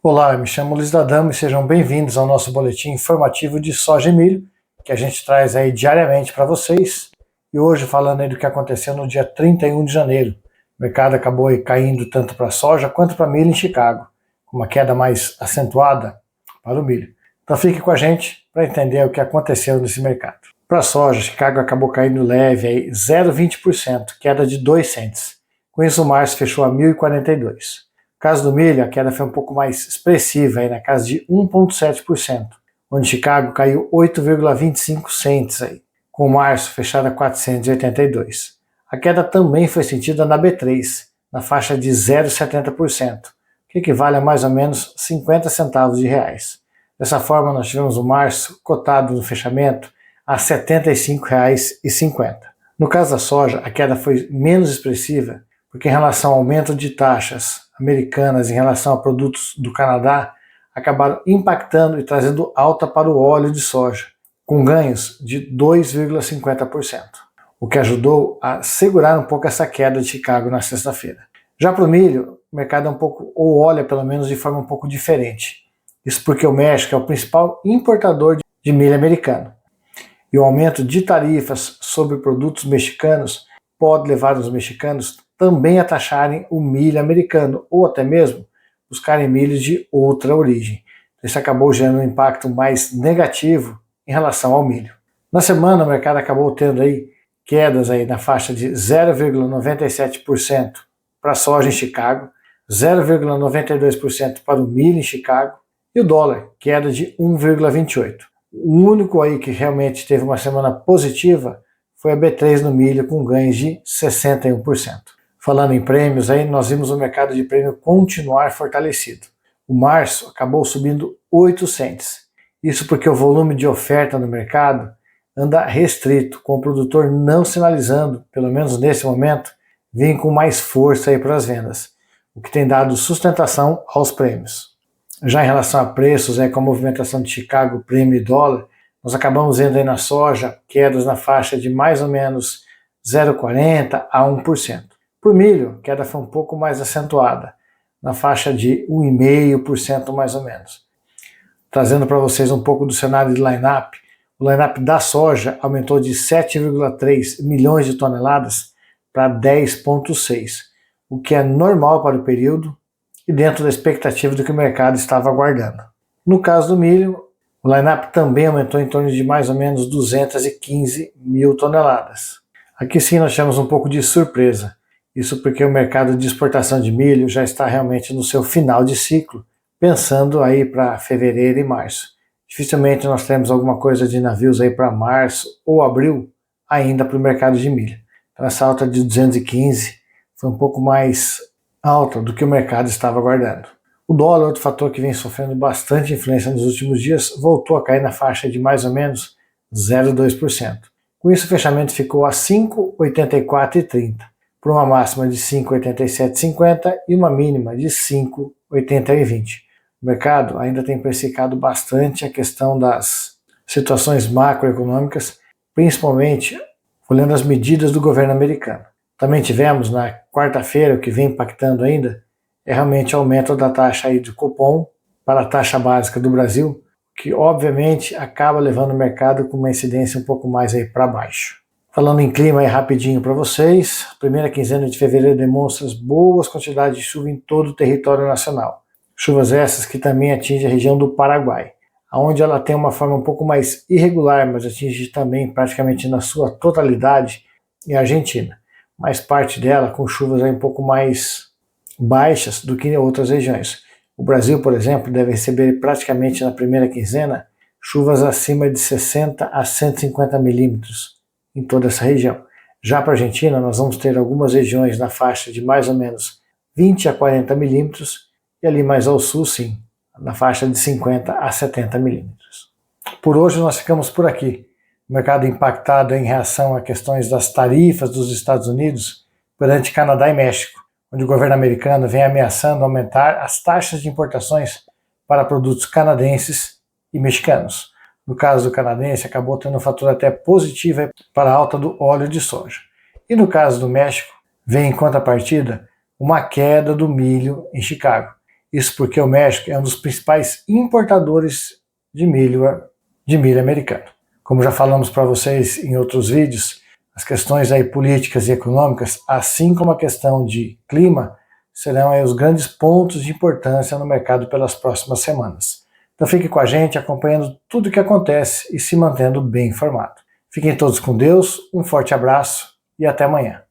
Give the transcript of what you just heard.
Olá, me chamo Luiz D'Adamo e sejam bem-vindos ao nosso boletim informativo de soja e milho, que a gente traz aí diariamente para vocês. E hoje falando aí do que aconteceu no dia 31 de janeiro. O mercado acabou aí caindo tanto para soja quanto para milho em Chicago, com uma queda mais acentuada para o milho. Então fique com a gente para entender o que aconteceu nesse mercado. Para a soja, Chicago acabou caindo leve aí 0,20%, queda de 2 cents. Com isso o março fechou a 1.042. No caso do milho, a queda foi um pouco mais expressiva, aí na casa de 1,7%, onde Chicago caiu 8,25 cents, aí, com março fechado a 482. A queda também foi sentida na B3, na faixa de 0,70%, que equivale a mais ou menos 50 centavos de reais. Dessa forma, nós tivemos o março cotado no fechamento a R$ 75,50. No caso da soja, a queda foi menos expressiva, porque em relação ao aumento de taxas americanas em relação a produtos do Canadá, acabaram impactando e trazendo alta para o óleo de soja, com ganhos de 2,50%, o que ajudou a segurar um pouco essa queda de Chicago na sexta-feira. Já para o milho, o mercado é um pouco, ou olha pelo menos de forma um pouco diferente. Isso porque o México é o principal importador de milho americano. E o aumento de tarifas sobre produtos mexicanos pode levar os mexicanos também a taxarem o milho americano, ou até mesmo buscarem milho de outra origem. Isso acabou gerando um impacto mais negativo em relação ao milho. Na semana, o mercado acabou tendo aí quedas aí na faixa de 0,97% para a soja em Chicago, 0,92% para o milho em Chicago, e o dólar, queda de 1,28%. O único aí que realmente teve uma semana positiva foi a B3 no milho, com ganhos de 61%. Falando em prêmios, aí nós vimos o mercado de prêmio continuar fortalecido. O março acabou subindo 8 cents. Isso porque o volume de oferta no mercado anda restrito, com o produtor não sinalizando, pelo menos nesse momento, vir com mais força aí para as vendas, o que tem dado sustentação aos prêmios. Já em relação a preços, com a movimentação de Chicago, prêmio e dólar, nós acabamos vendo aí na soja quedas na faixa de mais ou menos 0,40% a 1%. Para o milho, a queda foi um pouco mais acentuada, na faixa de 1,5% mais ou menos. Trazendo para vocês um pouco do cenário de line-up, o line-up da soja aumentou de 7,3 milhões de toneladas para 10,6, o que é normal para o período e dentro da expectativa do que o mercado estava aguardando. No caso do milho, o line-up também aumentou em torno de mais ou menos 215 mil toneladas. Aqui sim nós tivemos um pouco de surpresa. Isso porque o mercado de exportação de milho já está realmente no seu final de ciclo, pensando aí para fevereiro e março. Dificilmente nós teremos alguma coisa de navios aí para março ou abril ainda para o mercado de milho. Então essa alta de 215 foi um pouco mais alta do que o mercado estava aguardando. O dólar, outro fator que vem sofrendo bastante influência nos últimos dias, voltou a cair na faixa de mais ou menos 0,2%. Com isso o fechamento ficou a 5,8430. Por uma máxima de 5,8750 e uma mínima de 5,8020. O mercado ainda tem precificado bastante a questão das situações macroeconômicas, principalmente olhando as medidas do governo americano. Também tivemos na quarta-feira, o que vem impactando ainda, é realmente o aumento da taxa aí do cupom para a taxa básica do Brasil, que obviamente acaba levando o mercado com uma incidência um pouco mais aí para baixo. Falando em clima aí rapidinho para vocês, a primeira quinzena de fevereiro demonstra boas quantidades de chuva em todo o território nacional. Chuvas essas que também atingem a região do Paraguai, onde ela tem uma forma um pouco mais irregular, mas atinge também praticamente na sua totalidade a Argentina. Mas parte dela com chuvas aí um pouco mais baixas do que em outras regiões. O Brasil, por exemplo, deve receber praticamente na primeira quinzena chuvas acima de 60 a 150 milímetros em toda essa região. Já para a Argentina, nós vamos ter algumas regiões na faixa de mais ou menos 20 a 40 milímetros e ali mais ao sul, sim, na faixa de 50 a 70 milímetros. Por hoje nós ficamos por aqui. O mercado impactado em reação a questões das tarifas dos Estados Unidos perante Canadá e México, onde o governo americano vem ameaçando aumentar as taxas de importações para produtos canadenses e mexicanos. No caso do canadense, acabou tendo um fator até positivo para a alta do óleo de soja. E no caso do México, vem em contrapartida uma queda do milho em Chicago. Isso porque o México é um dos principais importadores de milho americano. Como já falamos para vocês em outros vídeos, as questões aí políticas e econômicas, assim como a questão de clima, serão aí os grandes pontos de importância no mercado pelas próximas semanas. Então fique com a gente, acompanhando tudo o que acontece e se mantendo bem informado. Fiquem todos com Deus, um forte abraço e até amanhã.